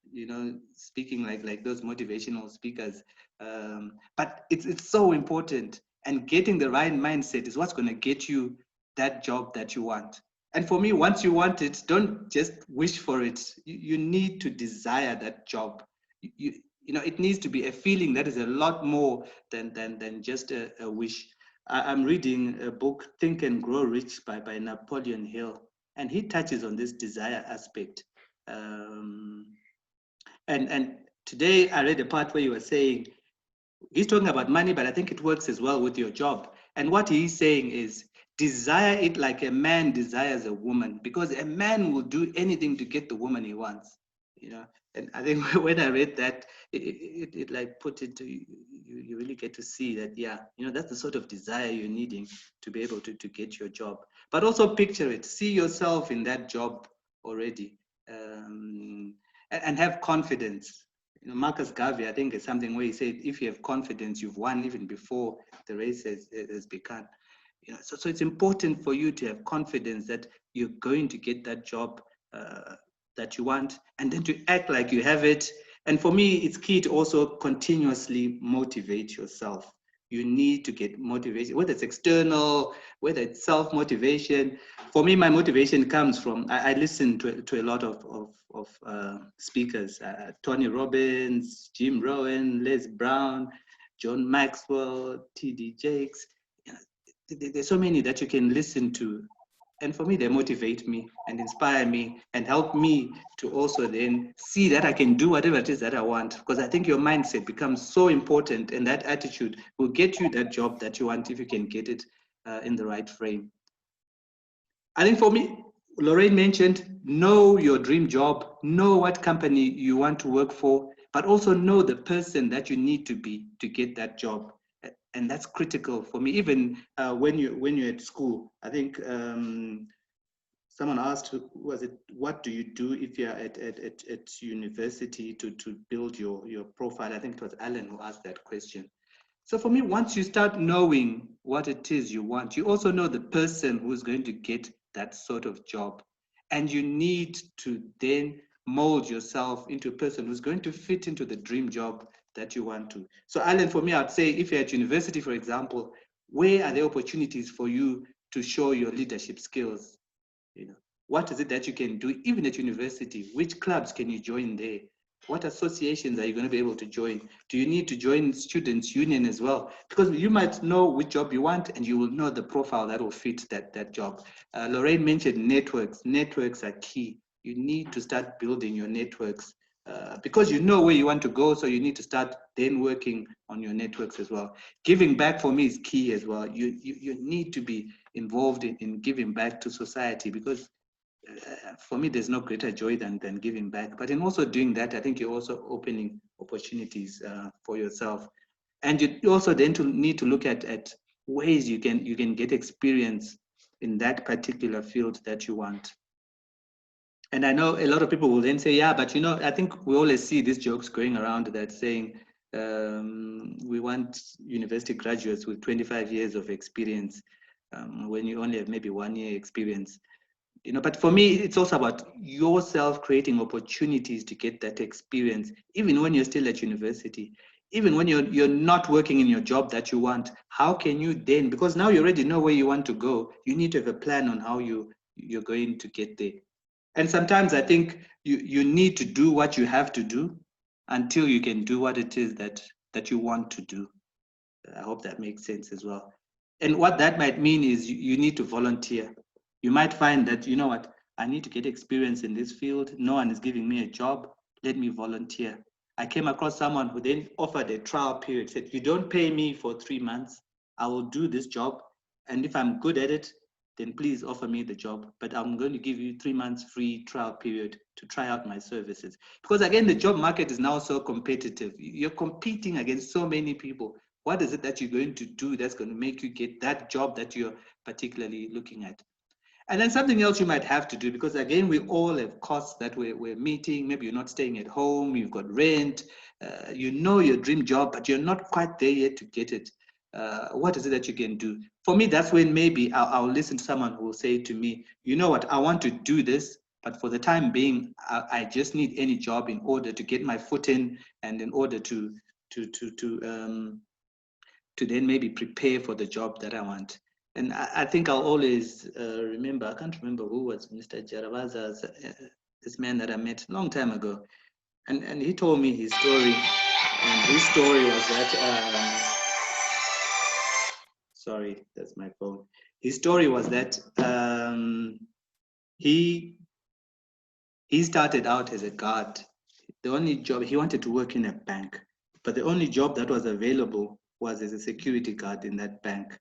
speaking like those motivational speakers. But it's so important. And getting the right mindset is what's going to get you that job that you want. And for me, once you want it, don't just wish for it. You need to desire that job. It needs to be a feeling that is a lot more than just a wish. I'm reading a book, Think and Grow Rich by Napoleon Hill, and he touches on this desire aspect. And today I read a part where you were saying, he's talking about money, but I think it works as well with your job. And what he's saying is, desire it like a man desires a woman, because a man will do anything to get the woman he wants. And I think when I read that, it like put it to you really get to see that, yeah, that's the sort of desire you're needing to be able to get your job. But also picture it, see yourself in that job already, and have confidence. Marcus Garvey, I think, is something where he said, if you have confidence, you've won even before the race has begun. So it's important for you to have confidence that you're going to get that job that you want, and then to act like you have it. And for me, it's key to also continuously motivate yourself. You need to get motivation, whether it's external, whether it's self-motivation. For me, my motivation comes from, I listen to a lot of speakers, Tony Robbins, Jim Rohn, Les Brown, John Maxwell, T.D. Jakes. There's so many that you can listen to. And for me, they motivate me and inspire me and help me to also then see that I can do whatever it is that I want. Because I think your mindset becomes so important, and that attitude will get you that job that you want if you can get it in the right frame. I think for me, Lorraine mentioned, know your dream job, know what company you want to work for, but also know the person that you need to be to get that job. And that's critical for me. Even when you're at school, I think someone asked, what do you do if you're at university to build your profile? I think it was Alan who asked that question. So for me, once you start knowing what it is you want, you also know the person who's going to get that sort of job. And you need to then mold yourself into a person who's going to fit into the dream job that you want to. So Alan, for me, I'd say, if you're at university, for example, where are the opportunities for you to show your leadership skills? What is it that you can do even at university? Which clubs can you join there? What associations are you going to be able to join? Do you need to join students' union as well? Because you might know which job you want, and you will know the profile that will fit that job. Lorraine mentioned networks. Networks are key. You need to start building your networks because you know where you want to go, so you need to start then working on your networks as well. Giving back for me is key as well. You need to be involved in giving back to society, because for me, there's no greater joy than giving back. But in also doing that, I think you're also opening opportunities for yourself. And you also then need to look at ways you can get experience in that particular field that you want. And I know a lot of people will then say, yeah, but I think we always see these jokes going around that saying, we want university graduates with 25 years of experience when you only have maybe 1 year experience. But for me, it's also about yourself creating opportunities to get that experience, even when you're still at university, even when you're not working in your job that you want. How can you then, because now you already know where you want to go, you need to have a plan on how you're going to get there. And sometimes I think you need to do what you have to do until you can do what it is that you want to do. I hope that makes sense as well. And what that might mean is you need to volunteer. You might find that, you know what, I need to get experience in this field. No one is giving me a job. Let me volunteer. I came across someone who then offered a trial period, said, you don't pay me for 3 months. I will do this job. And if I'm good at it, then please offer me the job. But I'm going to give you 3 months free trial period to try out my services. Because again, the job market is now so competitive. You're competing against so many people. What is it that you're going to do that's going to make you get that job that you're particularly looking at? And then something else you might have to do, because again, we all have costs that we're meeting. Maybe you're not staying at home, you've got rent, you know your dream job, but you're not quite there yet to get it. What is it that you can do? For me, that's when maybe I'll listen to someone who will say to me, you know what, I want to do this, but for the time being, I just need any job in order to get my foot in and in order to then maybe prepare for the job that I want. And I think I'll always remember, I can't remember who was Mr. Jaravaza's, this man that I met a long time ago. And he told me his story. And his story was that, sorry, that's my phone. His story was that he started out as a guard. The only job, he wanted to work in a bank, but the only job that was available was as a security guard in that bank.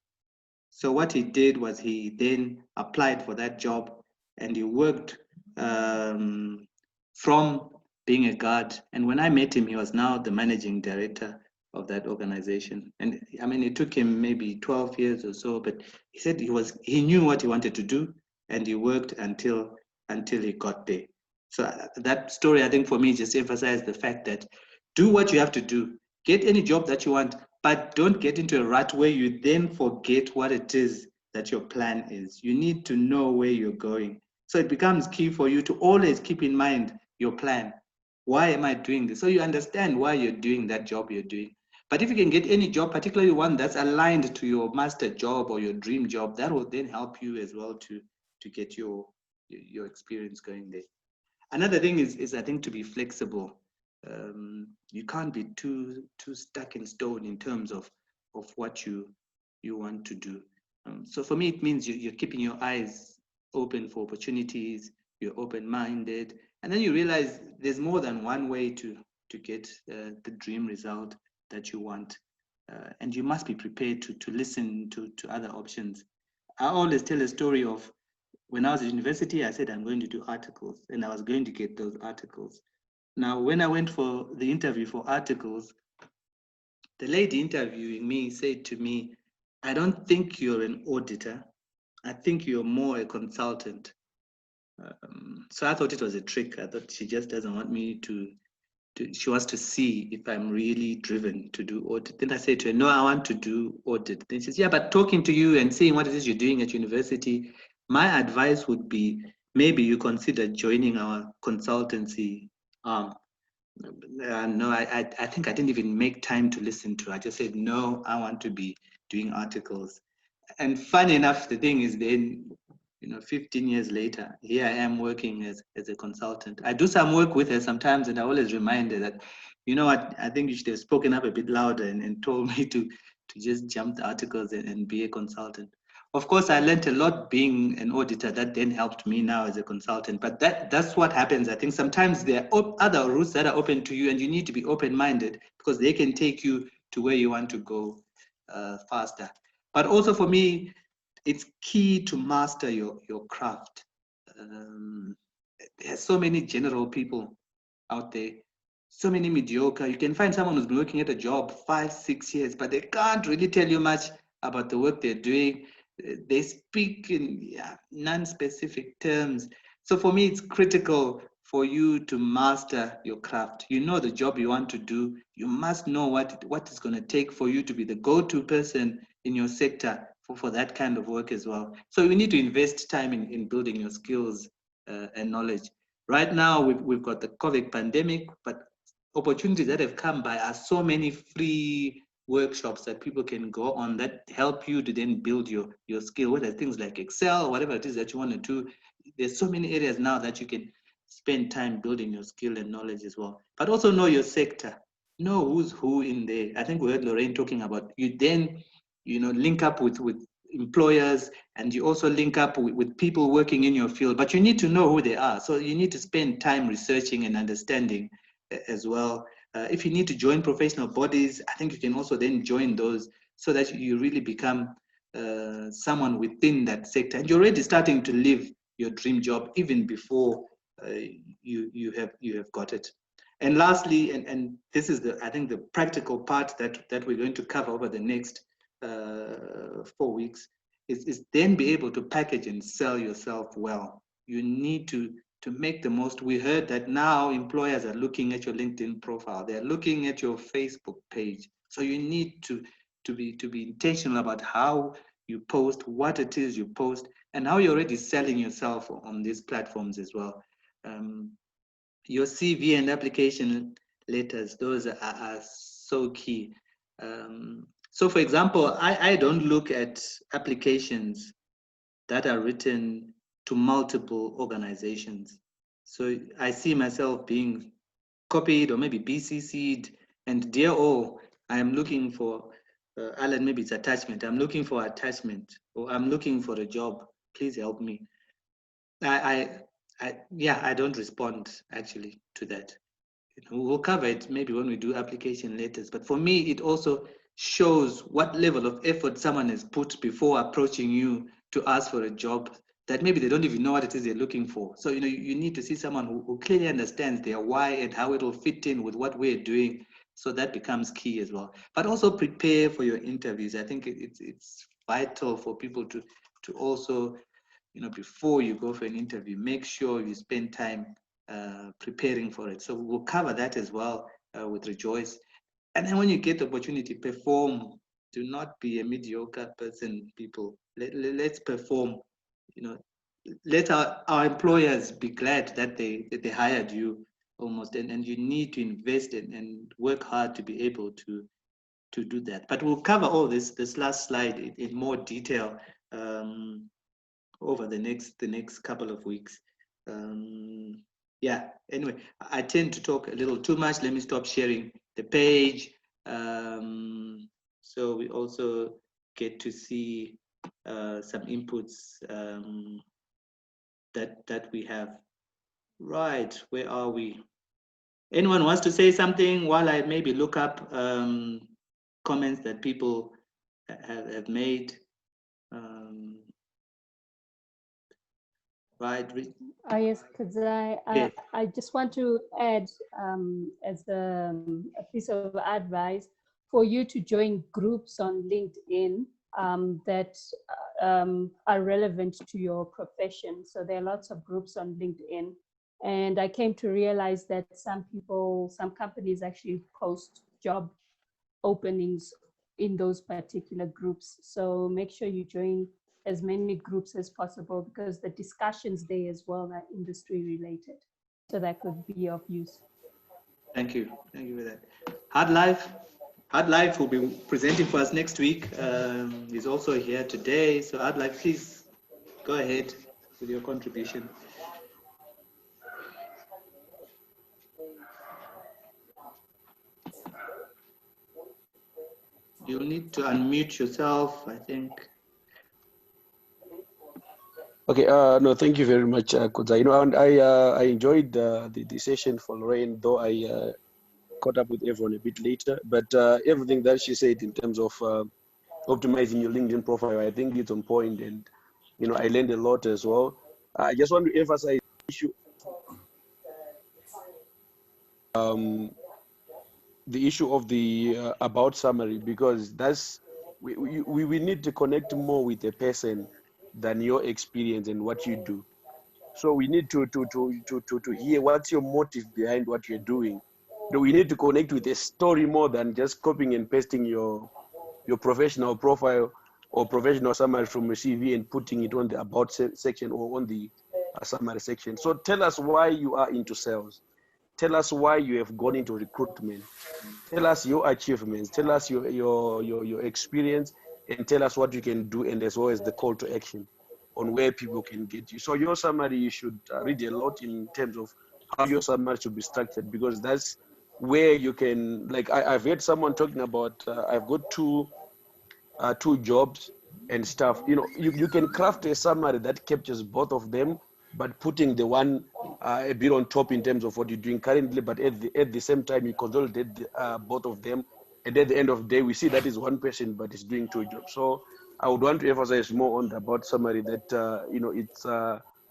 So what he did was he then applied for that job, and he worked from being a guard. And when I met him, he was now the managing director of that organization. And I mean, it took him maybe 12 years or so, but he said he knew what he wanted to do, and he worked until he got there. So that story, I think for me, just emphasized the fact that do what you have to do, get any job that you want, but don't get into a rut where you then forget what it is that your plan is. You need to know where you're going. So it becomes key for you to always keep in mind your plan. Why am I doing this? So you understand why you're doing that job you're doing. But if you can get any job, particularly one that's aligned to your master job or your dream job, that will then help you as well to get your experience going there. Another thing is I think to be flexible. You can't be too stuck in stone in terms of what you want to do. So for me, it means you're keeping your eyes open for opportunities. You're open-minded, and then you realize there's more than one way to get the dream result that you want, and you must be prepared to listen to other options. I always tell a story of when I was at university. I said I'm going to do articles, and I was going to get those articles. Now, when I went for the interview for articles, the lady interviewing me said to me, I don't think you're an auditor. I think you're more a consultant. So I thought it was a trick. I thought she just doesn't want me she wants to see if I'm really driven to do audit. Then I said to her, no, I want to do audit. Then she says, yeah, but talking to you and seeing what it is you're doing at university, my advice would be maybe you consider joining our consultancy arm. No, I think I didn't even make time to listen to her. I just said, no, I want to be doing articles. And funny enough, the thing is then, 15 years later, here I am working as a consultant. I do some work with her sometimes, and I always remind her that, you know what, I think you should have spoken up a bit louder and told me to just jump the articles and be a consultant. Of course, I learned a lot being an auditor. That then helped me now as a consultant. But that's what happens. I think sometimes there are other routes that are open to you, and you need to be open-minded because they can take you to where you want to go faster. But also for me, it's key to master your craft. There's so many general people out there, so many mediocre. You can find someone who's been working at a job 5-6 years, but they can't really tell you much about the work they're doing. They speak in non-specific terms. So for me, it's critical for you to master your craft. You know the job you want to do. You must know what it's going to take for you to be the go-to person in your sector for that kind of work as well. So you need to invest time in building your skills and knowledge. Right now, we've got the COVID pandemic, but opportunities that have come by are so many free workshops that people can go on that help you to then build your skill, whether things like Excel, whatever it is that you want to do. There's so many areas now that you can spend time building your skill and knowledge as well. But also know your sector. know who's who in there. I think we heard Lorraine talking about you then, link up with employers, and you also link up with people working in your field, but you need to know who they are. So you need to spend time researching and understanding as well. If you need to join professional bodies, I think you can also then join those so that you really become someone within that sector. And you're already starting to live your dream job even before you have got it. And lastly, and this is I think the practical part that we're going to cover over the next 4 weeks, is then be able to package and sell yourself well. You need to make the most. We heard that now employers are looking at your LinkedIn profile. They're looking at your Facebook page. So you need to be intentional about how you post, what it is you post, and how you're already selling yourself on these platforms as well. Your CV and application letters, those are so key. So for example, I don't look at applications that are written to multiple organizations. So I see myself being copied or maybe BCC'd, and dear all, I am looking for, Alan, maybe it's attachment. I'm looking for attachment, or I'm looking for a job. Please help me. I don't respond actually to that. We'll cover it maybe when we do application letters. But for me, it also shows what level of effort someone has put before approaching you to ask for a job that maybe they don't even know what it is they're looking for. So, you need to see someone who clearly understands their why and how it will fit in with what we're doing. So that becomes key as well. But also prepare for your interviews. I think it's vital for people to also, before you go for an interview, make sure you spend time preparing for it. So we'll cover that as well with Rejoice. And then when you get the opportunity, perform. Do not be a mediocre person, people. Let's perform. Let our employers be glad that they hired you almost. And you need to invest and work hard to be able to do that. But we'll cover all this last slide in more detail over the next couple of weeks. Yeah, anyway, I tend to talk a little too much. Let me stop sharing the page. So we also get to see some inputs that we have. Right, where are we? Anyone wants to say something while I maybe look up comments that people have made? Right. Yes, Kadzai, Yes. I just want to add as a piece of advice for you to join groups on LinkedIn that are relevant to your profession. So there are lots of groups on LinkedIn. And I came to realize that some companies actually post job openings in those particular groups. So make sure you join as many groups as possible because the discussions there as well are industry related. So that could be of use. Thank you. Thank you for that. Hard Life will be presenting for us next week. He's also here today. So Hard Life, please go ahead with your contribution. You'll need to unmute yourself, I think. Okay, no, thank you very much, Kodza. And I enjoyed the session for Lorraine, though I caught up with everyone a bit later. But everything that she said in terms of optimizing your LinkedIn profile, I think it's on point, and I learned a lot as well. I just want to emphasize the issue, the issue of the about summary, because that's we need to connect more with a person than your experience and what you do. So we need to hear what's your motive behind what you're doing. We need to connect with a story more than just copying and pasting your professional profile or professional summary from your CV and putting it on the about section or on the summary section. So tell us why you are into sales. Tell us why you have gone into recruitment. Tell us your achievements. Tell us your experience, and tell us what you can do, and as well as the call to action on where people can get you. So your summary, you should read a lot in terms of how your summary should be structured, because that's where you can, like I've heard someone talking about, I've got two jobs and stuff. You can craft a summary that captures both of them, but putting the one a bit on top in terms of what you're doing currently, but at the same time you consolidate both of them, and at the end of the day we see that is one person but is doing two jobs. So I would want to emphasize more on the about summary, that it's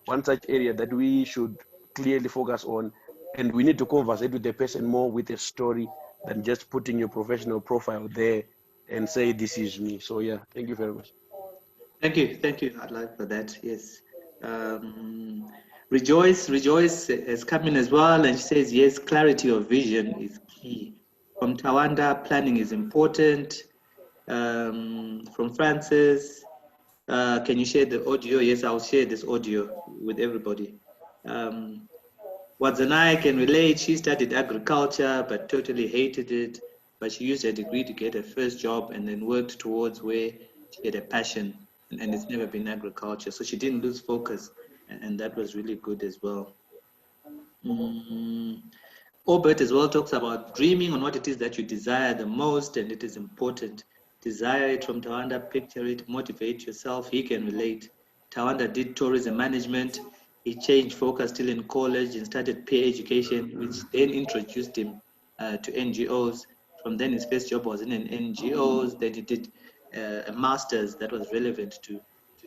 one such area that we should clearly focus on, and we need to conversate with the person more with a story than just putting your professional profile there and say this is me. So yeah, thank you very much. Thank you, Adlai, for that. Yes. Rejoice has come in as well, and she says, yes, clarity of vision is key. From Tawanda, planning is important. From Francis, can you share the audio? Yes, I'll share this audio with everybody. Wadzanai can relate. She studied agriculture, but totally hated it. But she used her degree to get her first job and then worked towards where she had a passion. And it's never been agriculture. So she didn't lose focus. And that was really good as well. Obert as well talks about dreaming on what it is that you desire the most, and it is important. Desire it from Tawanda, picture it, motivate yourself. He can relate. Tawanda did tourism management. He changed focus still in college and started peer education, which then introduced him to NGOs. From then, his first job was in an NGOs. Then he did a master's that was relevant to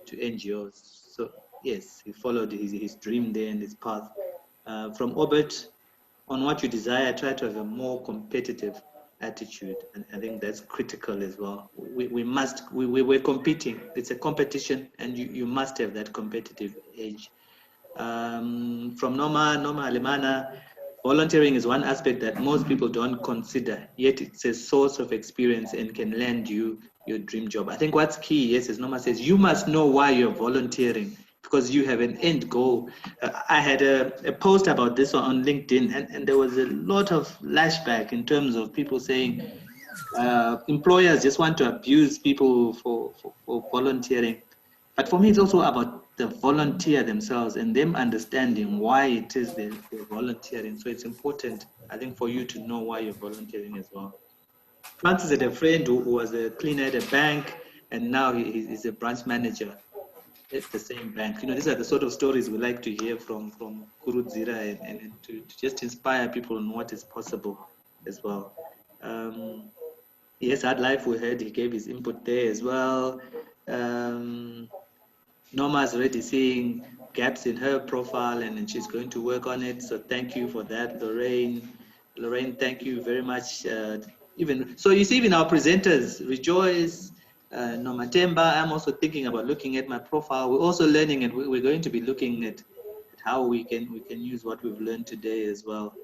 NGOs. So yes, he followed his dream there and his path. From Obert, on what you desire, try to have a more competitive attitude. And I think that's critical as well. We're competing. It's a competition, and you must have that competitive edge. From Norma Alemana, volunteering is one aspect that most people don't consider, yet it's a source of experience and can land you your dream job. I think what's key, yes, as Norma says, you must know why you're volunteering, because you have an end goal. I had a post about this on LinkedIn, and there was a lot of lashback in terms of people saying employers just want to abuse people for volunteering. But for me, it's also about the volunteer themselves and them understanding why it is they're volunteering. So it's important, I think, for you to know why you're volunteering as well. Francis had a friend who was a cleaner at a bank, and now he's a branch manager at the same bank. These are the sort of stories we like to hear from Kurudzira, and to just inspire people on what is possible as well. Yes, Hard Life, we heard he gave his input there as well. Norma's already seeing gaps in her profile, and she's going to work on it. So thank you for that, Lorraine. Lorraine, thank you very much. So you see, even our presenters, Rejoice, Norma Temba, I'm also thinking about looking at my profile. We're also learning, and we're going to be looking at how we can use what we've learned today as well.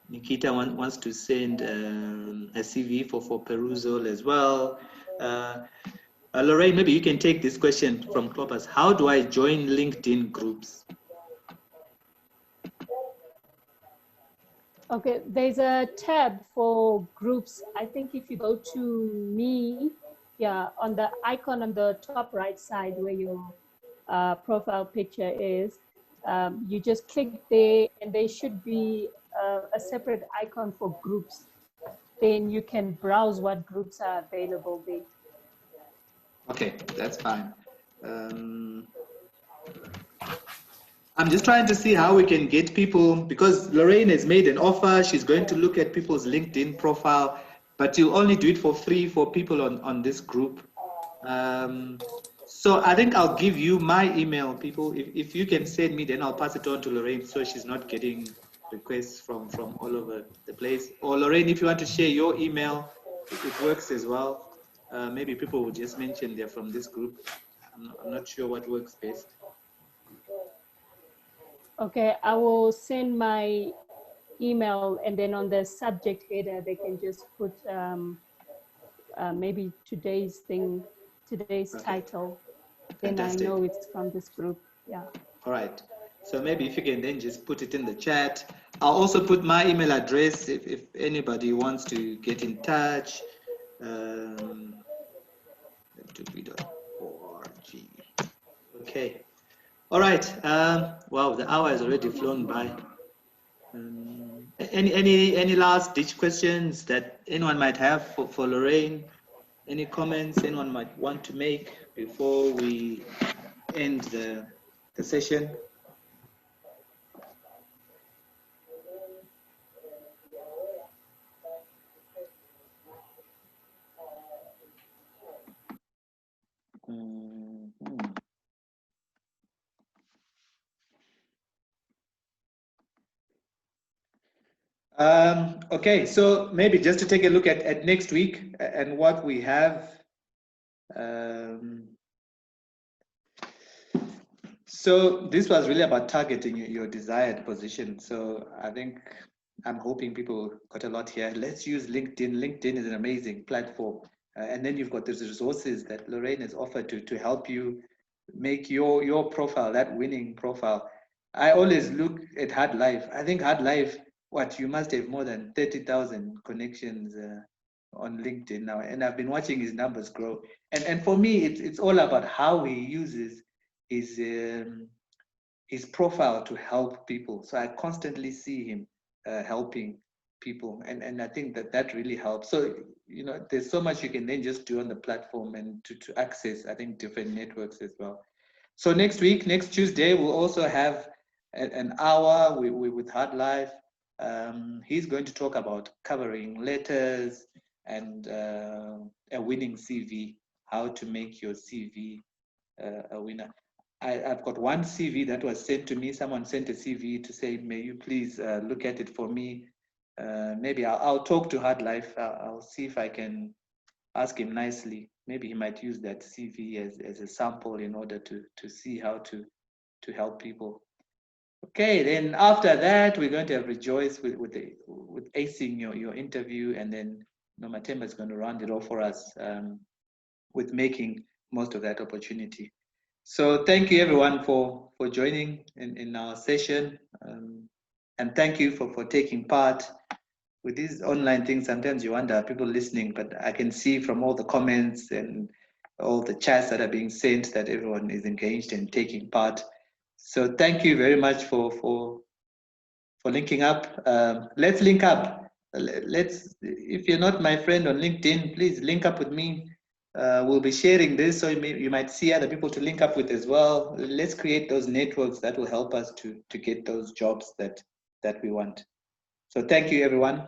Nikita wants to send a CV for perusal as well. Lorraine, maybe you can take this question from Kloppers. How do I join LinkedIn groups? Okay, there's a tab for groups. I think if you go to me, yeah, on the icon on the top right side where your profile picture is, you just click there, and there should be a separate icon for groups. Then you can browse what groups are available there. Okay, that's fine. I'm just trying to see how we can get people, because Lorraine has made an offer. She's going to look at people's LinkedIn profile, but you'll only do it for free for people on this group. So I think I'll give you my email, people. If you can send me, then I'll pass it on to Lorraine so she's not getting requests from all over the place. Or Lorraine, if you want to share your email, it works as well. Maybe people will just mention they're from this group. I'm not sure what works best. Okay, I will send my email, and then on the subject header, they can just put maybe today's title. Then Fantastic. I know it's from this group. Yeah. All right. So maybe if you can then just put it in the chat. I'll also put my email address if anybody wants to get in touch. Okay. All right. Wow, the hour has already flown by. Any last ditch questions that anyone might have for Lorraine? Any comments anyone might want to make before we end the session? Okay, so maybe just to take a look at next week and what we have. So this was really about targeting your desired position. So I think I'm hoping people got a lot here. Let's use LinkedIn. LinkedIn is an amazing platform. And then you've got those resources that Lorraine has offered to help you make your profile, that winning profile. I always look at Hard Life. I think Hard Life, you must have more than 30,000 connections on LinkedIn now. And I've been watching his numbers grow. And for me, it's all about how he uses his profile to help people. So I constantly see him helping people, and I think that really helps. So there's so much you can then just do on the platform and to access, I think, different networks as well. So next Tuesday, we'll also have an hour with Hard Life. He's going to talk about covering letters and a winning CV, how to make your CV a winner. I've got one CV that was sent to me. Someone sent a CV to say, may you please look at it for me. Maybe I'll talk to Hard Life. I'll see if I can ask him nicely. Maybe he might use that CV as a sample in order to see how to help people. Okay, then after that, we're going to have Rejoice with acing your interview, and then Nomatemba is going to round it off for us with making most of that opportunity. So thank you everyone for joining in our session, and thank you for taking part. With these online things, sometimes you wonder, are people listening? But I can see from all the comments and all the chats that are being sent that everyone is engaged and taking part. So thank you very much for linking up. Let's link up. If you're not my friend on LinkedIn, please link up with me. We'll be sharing this, so you might see other people to link up with as well. Let's create those networks that will help us to get those jobs that we want. So thank you, everyone.